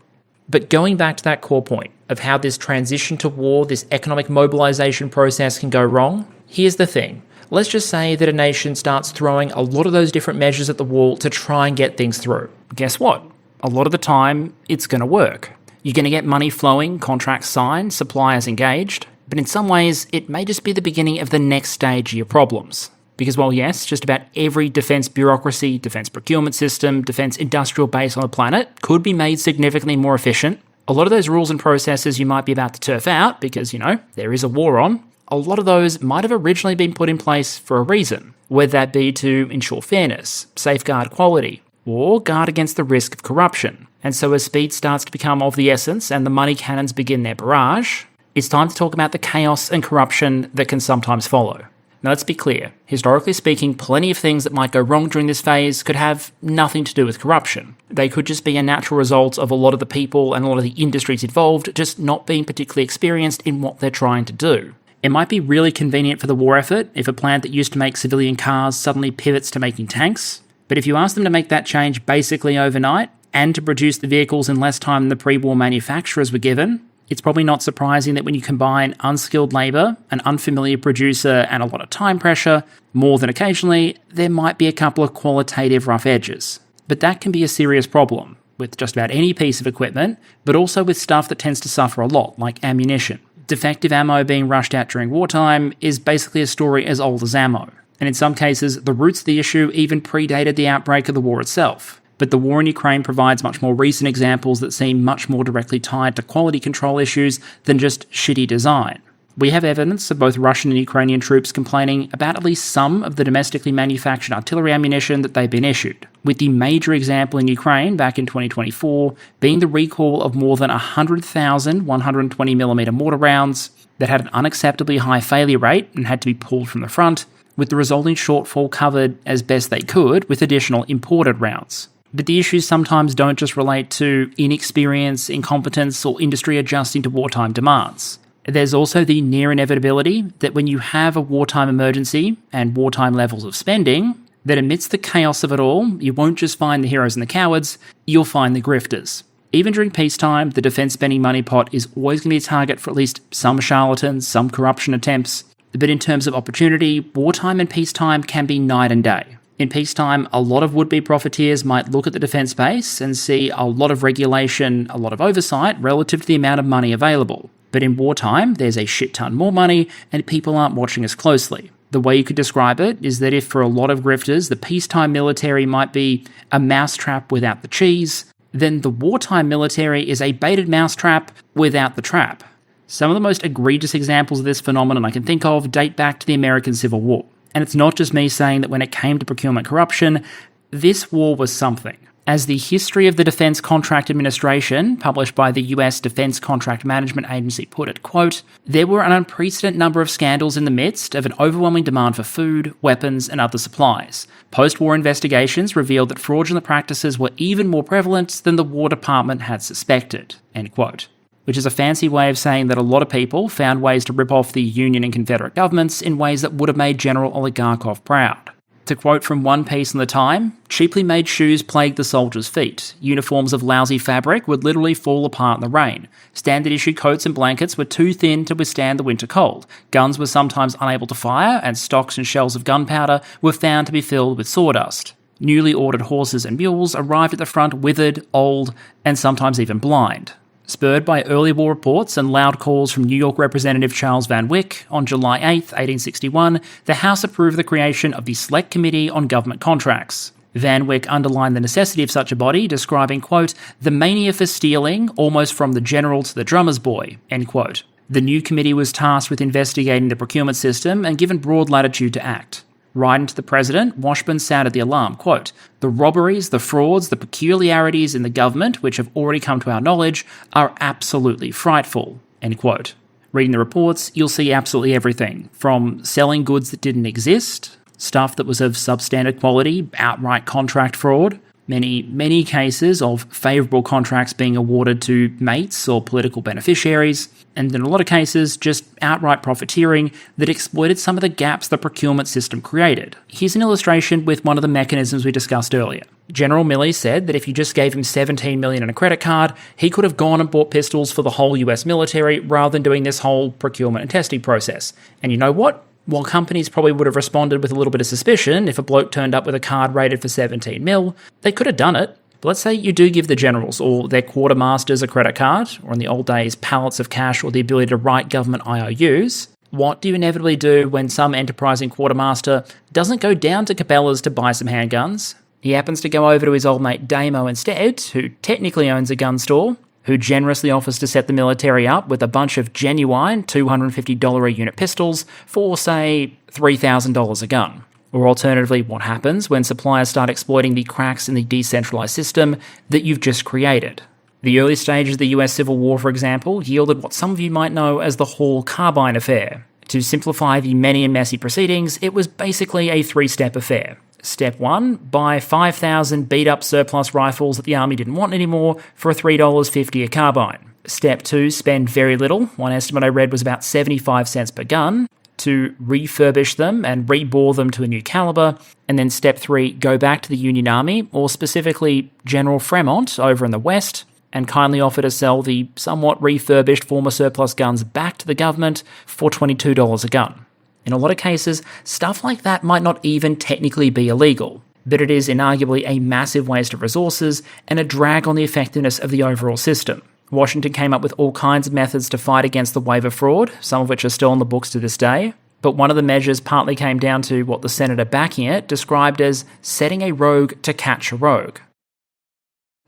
But going back to that core point of how this transition to war, this economic mobilization process can go wrong, here's the thing. Let's just say that a nation starts throwing a lot of those different measures at the wall to try and get things through. Guess what? A lot of the time, it's going to work. You're going to get money flowing, contracts signed, suppliers engaged, but in some ways, it may just be the beginning of the next stage of your problems. Because while yes, just about every defence bureaucracy, defence procurement system, defence industrial base on the planet could be made significantly more efficient, a lot of those rules and processes you might be about to turf out because, there is a war on, a lot of those might have originally been put in place for a reason, whether that be to ensure fairness, safeguard quality, or guard against the risk of corruption. And so as speed starts to become of the essence and the money cannons begin their barrage, it's time to talk about the chaos and corruption that can sometimes follow. Now let's be clear, historically speaking, plenty of things that might go wrong during this phase could have nothing to do with corruption. They could just be a natural result of a lot of the people and a lot of the industries involved just not being particularly experienced in what they're trying to do. It might be really convenient for the war effort if a plant that used to make civilian cars suddenly pivots to making tanks, but if you ask them to make that change basically overnight and to produce the vehicles in less time than the pre-war manufacturers were given, it's probably not surprising that when you combine unskilled labour, an unfamiliar producer, and a lot of time pressure, more than occasionally, there might be a couple of qualitative rough edges. But that can be a serious problem, with just about any piece of equipment, but also with stuff that tends to suffer a lot, like ammunition. Defective ammo being rushed out during wartime is basically a story as old as ammo, and in some cases, the roots of the issue even predated the outbreak of the war itself. But the war in Ukraine provides much more recent examples that seem much more directly tied to quality control issues than just shitty design. We have evidence of both Russian and Ukrainian troops complaining about at least some of the domestically manufactured artillery ammunition that they've been issued, with the major example in Ukraine back in 2024 being the recall of more than 100,000 120mm mortar rounds that had an unacceptably high failure rate and had to be pulled from the front, with the resulting shortfall covered as best they could with additional imported rounds. But the issues sometimes don't just relate to inexperience, incompetence, or industry adjusting to wartime demands. There's also the near inevitability that when you have a wartime emergency and wartime levels of spending, that amidst the chaos of it all, you won't just find the heroes and the cowards, you'll find the grifters. Even during peacetime, the defence spending money pot is always going to be a target for at least some charlatans, some corruption attempts. But in terms of opportunity, wartime and peacetime can be night and day. In peacetime, a lot of would-be profiteers might look at the defence base and see a lot of regulation, a lot of oversight relative to the amount of money available. But in wartime, there's a shit ton more money and people aren't watching as closely. The way you could describe it is that if for a lot of grifters, the peacetime military might be a mousetrap without the cheese, then the wartime military is a baited mousetrap without the trap. Some of the most egregious examples of this phenomenon I can think of date back to the American Civil War. And it's not just me saying that when it came to procurement corruption, this war was something. As the History of the Defense Contract Administration, published by the US Defense Contract Management Agency put it, quote, there were an unprecedented number of scandals in the midst of an overwhelming demand for food, weapons, and other supplies. Post-war investigations revealed that fraudulent practices were even more prevalent than the War Department had suspected, end quote. Which is a fancy way of saying that a lot of people found ways to rip off the Union and Confederate governments in ways that would have made General Oligarkov proud. To quote from one piece in the Time, cheaply made shoes plagued the soldiers' feet. Uniforms of lousy fabric would literally fall apart in the rain. Standard issue coats and blankets were too thin to withstand the winter cold. Guns were sometimes unable to fire, and stocks and shells of gunpowder were found to be filled with sawdust. Newly ordered horses and mules arrived at the front withered, old, and sometimes even blind. Spurred by early war reports and loud calls from New York Representative Charles Van Wyck, on July 8, 1861, the House approved the creation of the Select Committee on Government Contracts. Van Wyck underlined the necessity of such a body, describing, quote, the mania for stealing, almost from the general to the drummer's boy, end quote. The new committee was tasked with investigating the procurement system and given broad latitude to act. Writing to the president, Washburn sounded the alarm, quote, the robberies, the frauds, the peculiarities in the government, which have already come to our knowledge, are absolutely frightful, end quote. Reading the reports, you'll see absolutely everything, from selling goods that didn't exist, stuff that was of substandard quality, outright contract fraud, many cases of favourable contracts being awarded to mates or political beneficiaries, and in a lot of cases, just outright profiteering that exploited some of the gaps the procurement system created. Here's an illustration with one of the mechanisms we discussed earlier. General Milley said that if you just gave him $17 million in a credit card, he could have gone and bought pistols for the whole US military rather than doing this whole procurement and testing process. And you know what? While companies probably would have responded with a little bit of suspicion if a bloke turned up with a card rated for 17 mil, they could have done it. But let's say you do give the generals or their quartermasters a credit card, or in the old days, pallets of cash or the ability to write government IOUs. What do you inevitably do when some enterprising quartermaster doesn't go down to Cabela's to buy some handguns? He happens to go over to his old mate Damo instead, who technically owns a gun store, who generously offers to set the military up with a bunch of genuine $250 a unit pistols for, say, $3,000 a gun. Or alternatively, what happens when suppliers start exploiting the cracks in the decentralized system that you've just created? The early stages of the US Civil War, for example, yielded what some of you might know as the Hall Carbine Affair. To simplify the many and messy proceedings, it was basically a three-step affair. Step 1, buy 5,000 beat-up surplus rifles that the army didn't want anymore for $3.50 a carbine. Step 2, spend very little, one estimate I read was about 75 cents per gun, to refurbish them and rebore them to a new caliber. And then step 3, go back to the Union Army, or specifically General Fremont over in the West, and kindly offer to sell the somewhat refurbished former surplus guns back to the government for $22 a gun. In a lot of cases, stuff like that might not even technically be illegal, but it is inarguably a massive waste of resources and a drag on the effectiveness of the overall system. Washington came up with all kinds of methods to fight against the waiver fraud, some of which are still on the books to this day, but one of the measures partly came down to what the senator backing it described as setting a rogue to catch a rogue.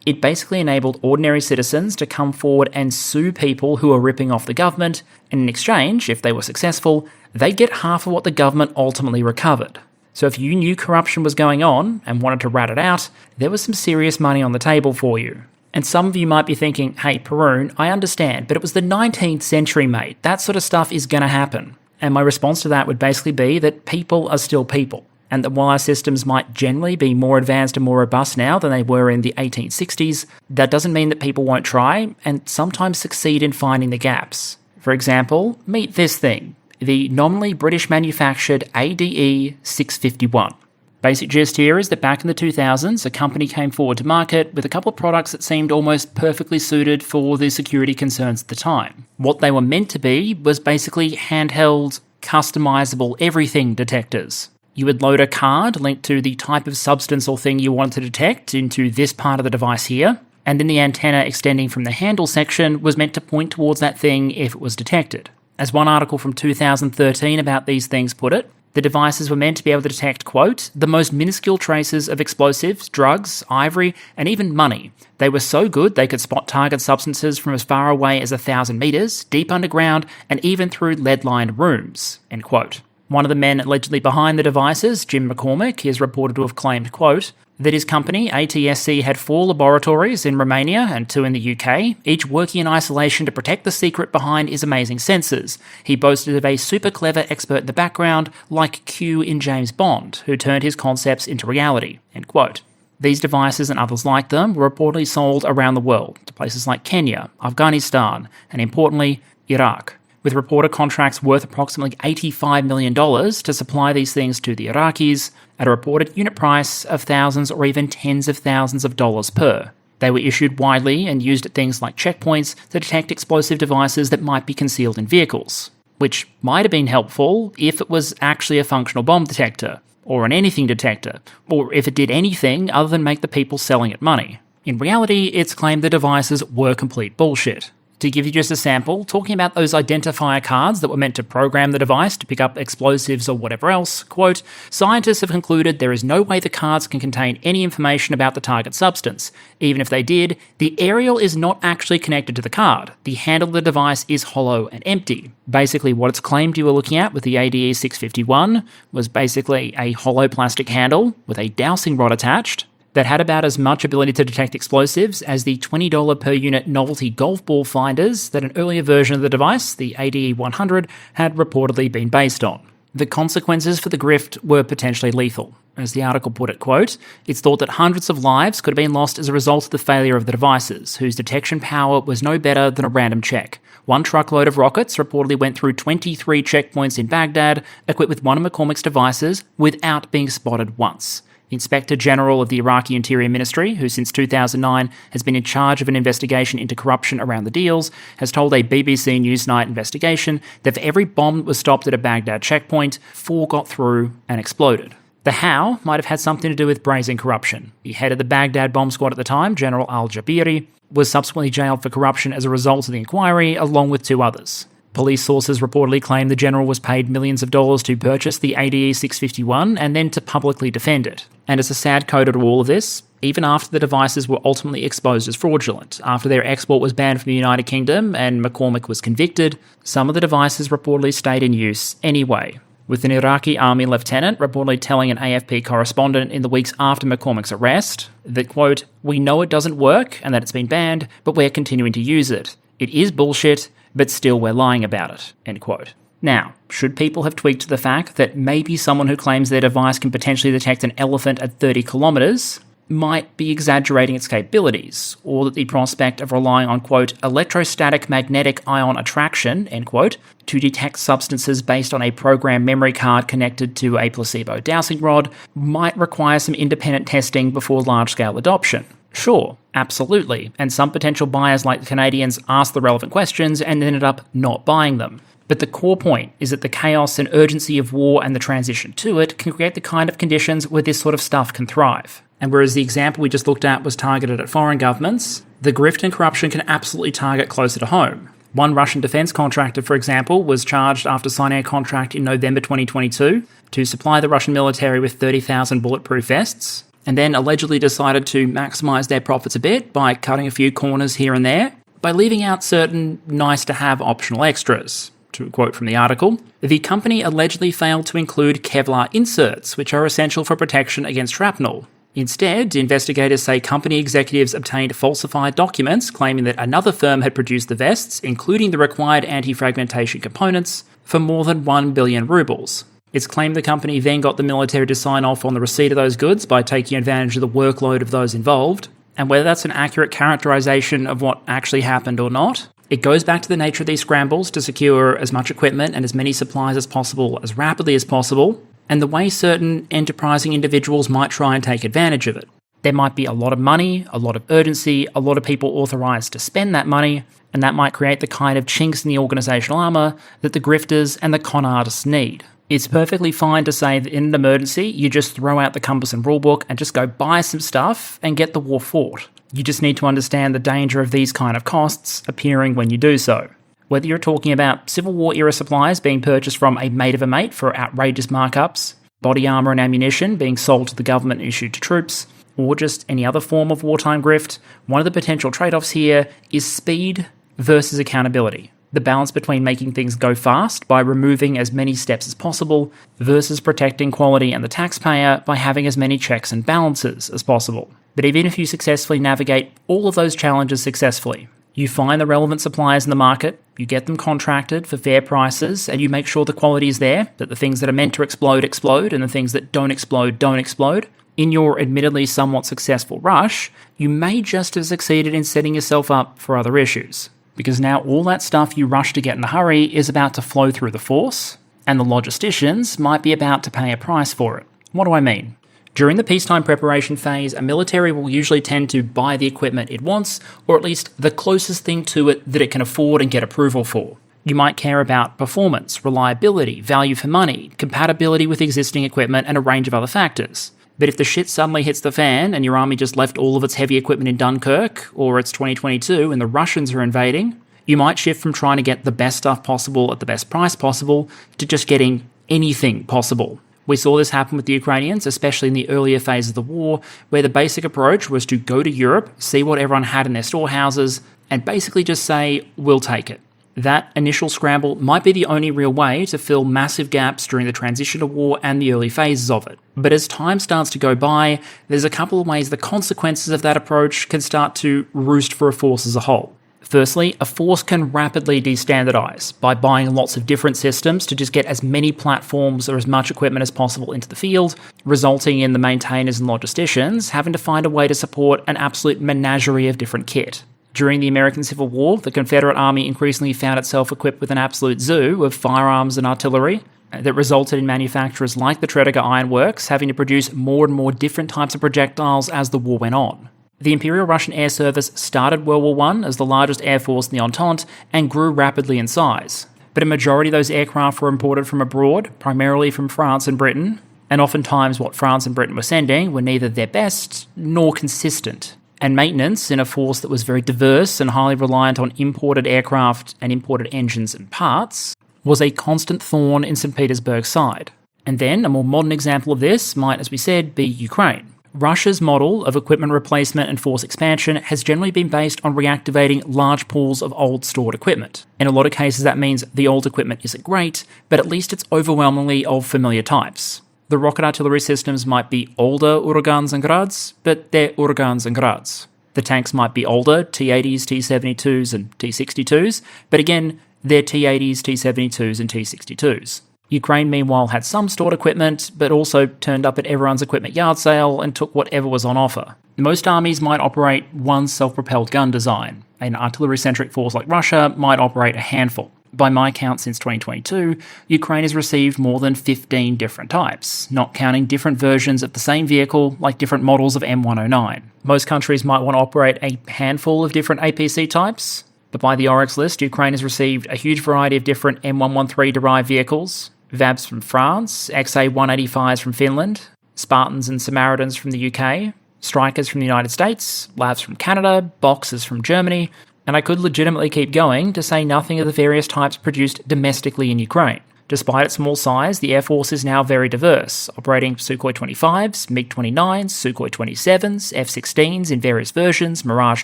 It basically enabled ordinary citizens to come forward and sue people who are ripping off the government, and in exchange, if they were successful, they'd get half of what the government ultimately recovered. So if you knew corruption was going on and wanted to rat it out, there was some serious money on the table for you. And some of you might be thinking, hey, Perun, I understand, but it was the 19th century, mate. That sort of stuff is going to happen. And my response to that would basically be that people are still people, and that while our systems might generally be more advanced and more robust now than they were in the 1860s, that doesn't mean that people won't try and sometimes succeed in finding the gaps. For example, meet this thing, the nominally British manufactured ADE 651. Basic gist here is that back in the 2000s, a company came forward to market with a couple of products that seemed almost perfectly suited for the security concerns at the time. What they were meant to be was basically handheld, customizable everything detectors. You would load a card linked to the type of substance or thing you wanted to detect into this part of the device here, and then the antenna extending from the handle section was meant to point towards that thing if it was detected. As one article from 2013 about these things put it, the devices were meant to be able to detect, quote, the most minuscule traces of explosives, drugs, ivory, and even money. They were so good they could spot target substances from as far away as 1,000 meters, deep underground, and even through lead-lined rooms, end quote. One of the men allegedly behind the devices, Jim McCormick, is reported to have claimed, quote, that his company, ATSC, had 4 laboratories in Romania and 2 in the UK, each working in isolation to protect the secret behind his amazing sensors. He boasted of a super clever expert in the background, like Q in James Bond, who turned his concepts into reality, end quote. These devices and others like them were reportedly sold around the world, to places like Kenya, Afghanistan, and importantly, Iraq, with reported contracts worth approximately $85 million to supply these things to the Iraqis at a reported unit price of thousands or even tens of thousands of dollars per. They were issued widely and used at things like checkpoints to detect explosive devices that might be concealed in vehicles, which might have been helpful if it was actually a functional bomb detector, or an anything detector, or if it did anything other than make the people selling it money. In reality, it's claimed the devices were complete bullshit. To give you just a sample, talking about those identifier cards that were meant to program the device to pick up explosives or whatever else, quote, scientists have concluded there is no way the cards can contain any information about the target substance. Even if they did, the aerial is not actually connected to the card. The handle of the device is hollow and empty. Basically, what it's claimed you were looking at with the ADE 651 was basically a hollow plastic handle with a dowsing rod attached that had about as much ability to detect explosives as the $20 per unit novelty golf ball finders that an earlier version of the device, the ADE 100, had reportedly been based on. The consequences for the grift were potentially lethal. As the article put it, quote, it's thought that hundreds of lives could have been lost as a result of the failure of the devices, whose detection power was no better than a random check. One truckload of rockets reportedly went through 23 checkpoints in Baghdad, equipped with one of McCormick's devices, without being spotted once. The Inspector General of the Iraqi Interior Ministry, who since 2009 has been in charge of an investigation into corruption around the deals, has told a BBC Newsnight investigation that for every bomb that was stopped at a Baghdad checkpoint, 4 got through and exploded. The how might have had something to do with brazen corruption. The head of the Baghdad bomb squad at the time, General al-Jabiri, was subsequently jailed for corruption as a result of the inquiry, along with 2 others. Police sources reportedly claim the general was paid millions of dollars to purchase the ADE 651 and then to publicly defend it. And as a sad coda to all of this, even after the devices were ultimately exposed as fraudulent, after their export was banned from the United Kingdom and McCormick was convicted, some of the devices reportedly stayed in use anyway, with an Iraqi army lieutenant reportedly telling an AFP correspondent in the weeks after McCormick's arrest that, quote, "We know it doesn't work and that it's been banned, but we're continuing to use it. It is bullshit, but still we're lying about it," end quote. Now, should people have tweaked to the fact that maybe someone who claims their device can potentially detect an elephant at 30 kilometres might be exaggerating its capabilities, or that the prospect of relying on, quote, "electrostatic magnetic ion attraction," end quote, to detect substances based on a programmed memory card connected to a placebo dowsing rod might require some independent testing before large-scale adoption? Sure, absolutely, and some potential buyers like the Canadians asked the relevant questions and ended up not buying them. But the core point is that the chaos and urgency of war and the transition to it can create the kind of conditions where this sort of stuff can thrive. And whereas the example we just looked at was targeted at foreign governments, the grift and corruption can absolutely target closer to home. One Russian defence contractor, for example, was charged after signing a contract in November 2022 to supply the Russian military with 30,000 bulletproof vests, and then allegedly decided to maximise their profits a bit by cutting a few corners here and there, by leaving out certain nice-to-have optional extras. To quote from the article, the company allegedly failed to include Kevlar inserts, which are essential for protection against shrapnel. Instead, investigators say company executives obtained falsified documents claiming that another firm had produced the vests, including the required anti-fragmentation components, for more than 1 billion rubles. It's claimed the company then got the military to sign off on the receipt of those goods by taking advantage of the workload of those involved, and whether that's an accurate characterization of what actually happened or not, it goes back to the nature of these scrambles to secure as much equipment and as many supplies as possible as rapidly as possible, and the way certain enterprising individuals might try and take advantage of it. There might be a lot of money, a lot of urgency, a lot of people authorised to spend that money, and that might create the kind of chinks in the organisational armour that the grifters and the con artists need. It's perfectly fine to say that in an emergency, you just throw out the compass and rulebook and just go buy some stuff and get the war fought. You just need to understand the danger of these kind of costs appearing when you do so. Whether you're talking about Civil War era supplies being purchased from a mate of a mate for outrageous markups, body armour and ammunition being sold to the government and issued to troops, or just any other form of wartime grift, one of the potential trade-offs here is speed versus accountability. The balance between making things go fast by removing as many steps as possible versus protecting quality and the taxpayer by having as many checks and balances as possible. But even if you successfully navigate all of those challenges successfully, you find the relevant suppliers in the market, you get them contracted for fair prices, and you make sure the quality is there, that the things that are meant to explode, explode, and the things that don't explode, don't explode. In your admittedly somewhat successful rush, you may just have succeeded in setting yourself up for other issues. Because now all that stuff you rush to get in a hurry is about to flow through the force, and the logisticians might be about to pay a price for it. What do I mean? During the peacetime preparation phase, a military will usually tend to buy the equipment it wants, or at least the closest thing to it that it can afford and get approval for. You might care about performance, reliability, value for money, compatibility with existing equipment, and a range of other factors. But if the shit suddenly hits the fan and your army just left all of its heavy equipment in Dunkirk, or it's 2022 and the Russians are invading, you might shift from trying to get the best stuff possible at the best price possible to just getting anything possible. We saw this happen with the Ukrainians, especially in the earlier phase of the war, where the basic approach was to go to Europe, see what everyone had in their storehouses, and basically just say, we'll take it. That initial scramble might be the only real way to fill massive gaps during the transition to war and the early phases of it. But as time starts to go by, there's a couple of ways the consequences of that approach can start to roost for a force as a whole. Firstly, a force can rapidly de-standardise by buying lots of different systems to just get as many platforms or as much equipment as possible into the field, resulting in the maintainers and logisticians having to find a way to support an absolute menagerie of different kit. During the American Civil War, the Confederate Army increasingly found itself equipped with an absolute zoo of firearms and artillery that resulted in manufacturers like the Tredegar Iron Works having to produce more and more different types of projectiles as the war went on. The Imperial Russian Air Service started World War I as the largest air force in the Entente and grew rapidly in size. But a majority of those aircraft were imported from abroad, primarily from France and Britain, and oftentimes what France and Britain were sending were neither their best nor consistent. And maintenance in a force that was very diverse and highly reliant on imported aircraft and imported engines and parts was a constant thorn in St. Petersburg's side. And then a more modern example of this might, as we said, be Ukraine. Russia's model of equipment replacement and force expansion has generally been based on reactivating large pools of old stored equipment. In a lot of cases that means the old equipment isn't great, but at least it's overwhelmingly of familiar types. The rocket artillery systems might be older Uragans and Grads, but they're Uragans and Grads. The tanks might be older T-80s, T-72s and T-62s, but again, they're T-80s, T-72s and T-62s. Ukraine, meanwhile, had some stored equipment, but also turned up at everyone's equipment yard sale and took whatever was on offer. Most armies might operate one self-propelled gun design. An artillery-centric force like Russia might operate a handful. By my count since 2022, Ukraine has received more than 15 different types, not counting different versions of the same vehicle like different models of M109. Most countries might want to operate a handful of different APC types, but by the Oryx list, Ukraine has received a huge variety of different M113-derived vehicles, VABs from France, XA-185s from Finland, Spartans and Samaritans from the UK, Strikers from the United States, Lavs from Canada, Boxers from Germany, and I could legitimately keep going to say nothing of the various types produced domestically in Ukraine. Despite its small size, the Air Force is now very diverse, operating Sukhoi 25s, MiG-29s, Sukhoi 27s, F-16s in various versions, Mirage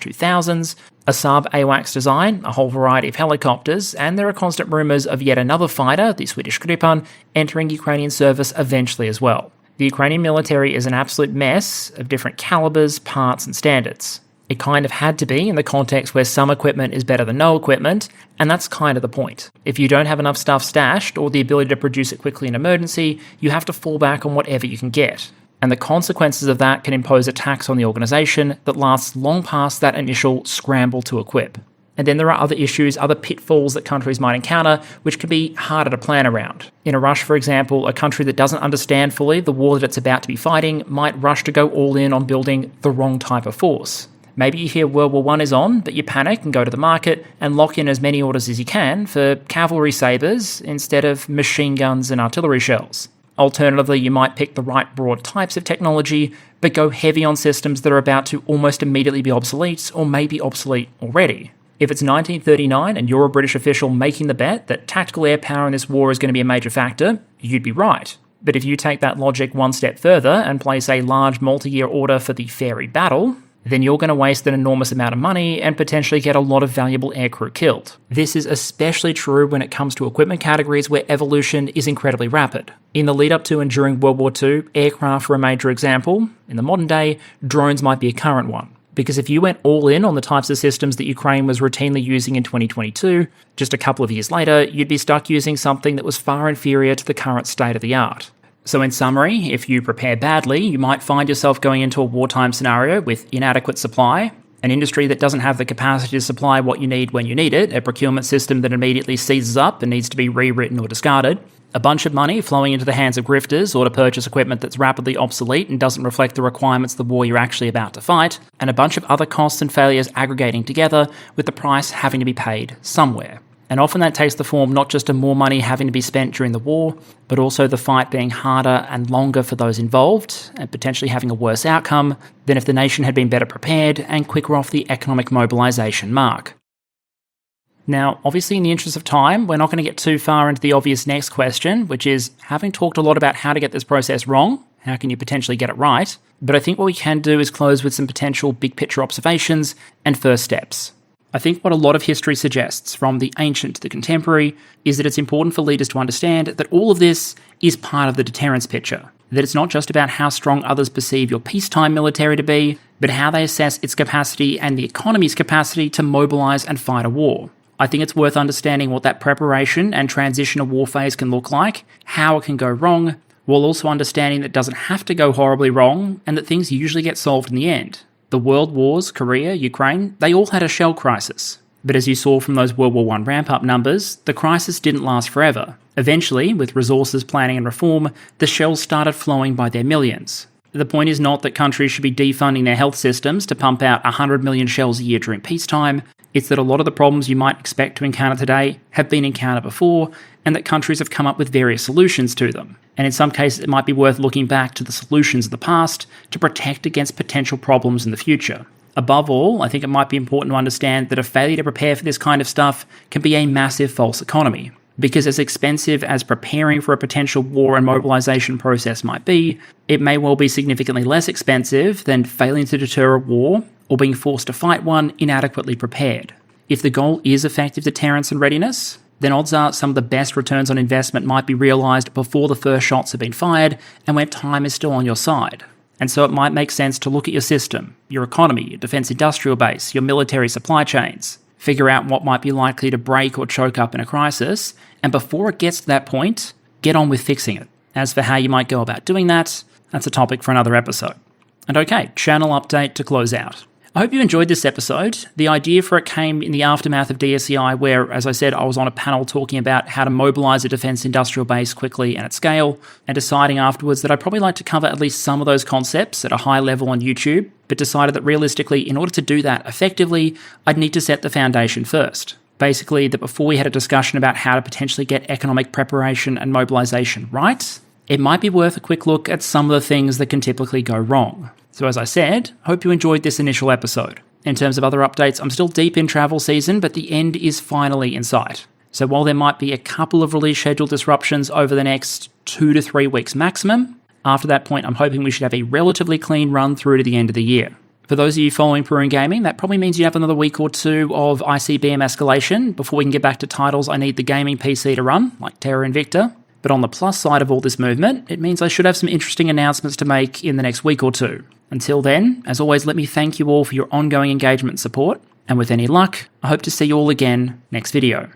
2000s, a Saab AWACS design, a whole variety of helicopters, and there are constant rumours of yet another fighter, the Swedish Gripen, entering Ukrainian service eventually as well. The Ukrainian military is an absolute mess of different calibers, parts, and standards. It kind of had to be in the context where some equipment is better than no equipment, and that's kind of the point. If you don't have enough stuff stashed or the ability to produce it quickly in emergency, you have to fall back on whatever you can get. And the consequences of that can impose a tax on the organisation that lasts long past that initial scramble to equip. And then there are other issues, other pitfalls that countries might encounter, which can be harder to plan around. In a rush, for example, a country that doesn't understand fully the war that it's about to be fighting might rush to go all in on building the wrong type of force. Maybe you hear World War I is on, but you panic and go to the market and lock in as many orders as you can for cavalry sabres instead of machine guns and artillery shells. Alternatively, you might pick the right broad types of technology, but go heavy on systems that are about to almost immediately be obsolete or may be obsolete already. If it's 1939 and you're a British official making the bet that tactical air power in this war is going to be a major factor, you'd be right. But if you take that logic one step further and place a large multi-year order for the Fairy Battle, then you're going to waste an enormous amount of money and potentially get a lot of valuable aircrew killed. This is especially true when it comes to equipment categories where evolution is incredibly rapid. In the lead up to and during World War II, aircraft were a major example. In the modern day, drones might be a current one. Because if you went all in on the types of systems that Ukraine was routinely using in 2022, just a couple of years later, you'd be stuck using something that was far inferior to the current state of the art. So in summary, if you prepare badly, you might find yourself going into a wartime scenario with inadequate supply, an industry that doesn't have the capacity to supply what you need when you need it, a procurement system that immediately seizes up and needs to be rewritten or discarded, a bunch of money flowing into the hands of grifters or to purchase equipment that's rapidly obsolete and doesn't reflect the requirements of the war you're actually about to fight, and a bunch of other costs and failures aggregating together with the price having to be paid somewhere. And often that takes the form not just of more money having to be spent during the war, but also the fight being harder and longer for those involved, and potentially having a worse outcome than if the nation had been better prepared and quicker off the economic mobilisation mark. Now, obviously in the interest of time, we're not going to get too far into the obvious next question, which is, having talked a lot about how to get this process wrong, how can you potentially get it right? But I think what we can do is close with some potential big picture observations and first steps. I think what a lot of history suggests, from the ancient to the contemporary, is that it's important for leaders to understand that all of this is part of the deterrence picture. That it's not just about how strong others perceive your peacetime military to be, but how they assess its capacity and the economy's capacity to mobilise and fight a war. I think it's worth understanding what that preparation and transition of war phase can look like, how it can go wrong, while also understanding that it doesn't have to go horribly wrong, and that things usually get solved in the end. The world wars, Korea, Ukraine, they all had a shell crisis. But as you saw from those World War I ramp-up numbers, the crisis didn't last forever. Eventually, with resources, planning and reform, the shells started flowing by their millions. The point is not that countries should be defunding their health systems to pump out 100 million shells a year during peacetime. It's that a lot of the problems you might expect to encounter today have been encountered before, and that countries have come up with various solutions to them. And in some cases, it might be worth looking back to the solutions of the past to protect against potential problems in the future. Above all, I think it might be important to understand that a failure to prepare for this kind of stuff can be a massive false economy. Because as expensive as preparing for a potential war and mobilisation process might be, it may well be significantly less expensive than failing to deter a war or being forced to fight one inadequately prepared. If the goal is effective deterrence and readiness, then odds are some of the best returns on investment might be realised before the first shots have been fired and when time is still on your side. And so it might make sense to look at your system, your economy, your defence industrial base, your military supply chains, figure out what might be likely to break or choke up in a crisis, and before it gets to that point, get on with fixing it. As for how you might go about doing that, that's a topic for another episode. And okay, channel update to close out. I hope you enjoyed this episode. The idea for it came in the aftermath of DSEI, where, as I said, I was on a panel talking about how to mobilise a defence industrial base quickly and at scale, and deciding afterwards that I'd probably like to cover at least some of those concepts at a high level on YouTube, but decided that realistically, in order to do that effectively, I'd need to set the foundation first. Basically, that before we had a discussion about how to potentially get economic preparation and mobilisation right, it might be worth a quick look at some of the things that can typically go wrong. So as I said, hope you enjoyed this initial episode. In terms of other updates, I'm still deep in travel season, but the end is finally in sight. So while there might be a couple of release schedule disruptions over the next 2 to 3 weeks maximum, after that point I'm hoping we should have a relatively clean run through to the end of the year. For those of you following Peru Gaming, that probably means you have another week or two of ICBM escalation before we can get back to titles I need the gaming PC to run, like Terra Invicta. But on the plus side of all this movement, it means I should have some interesting announcements to make in the next week or two. Until then, as always, let me thank you all for your ongoing engagement and support, and with any luck, I hope to see you all again next video.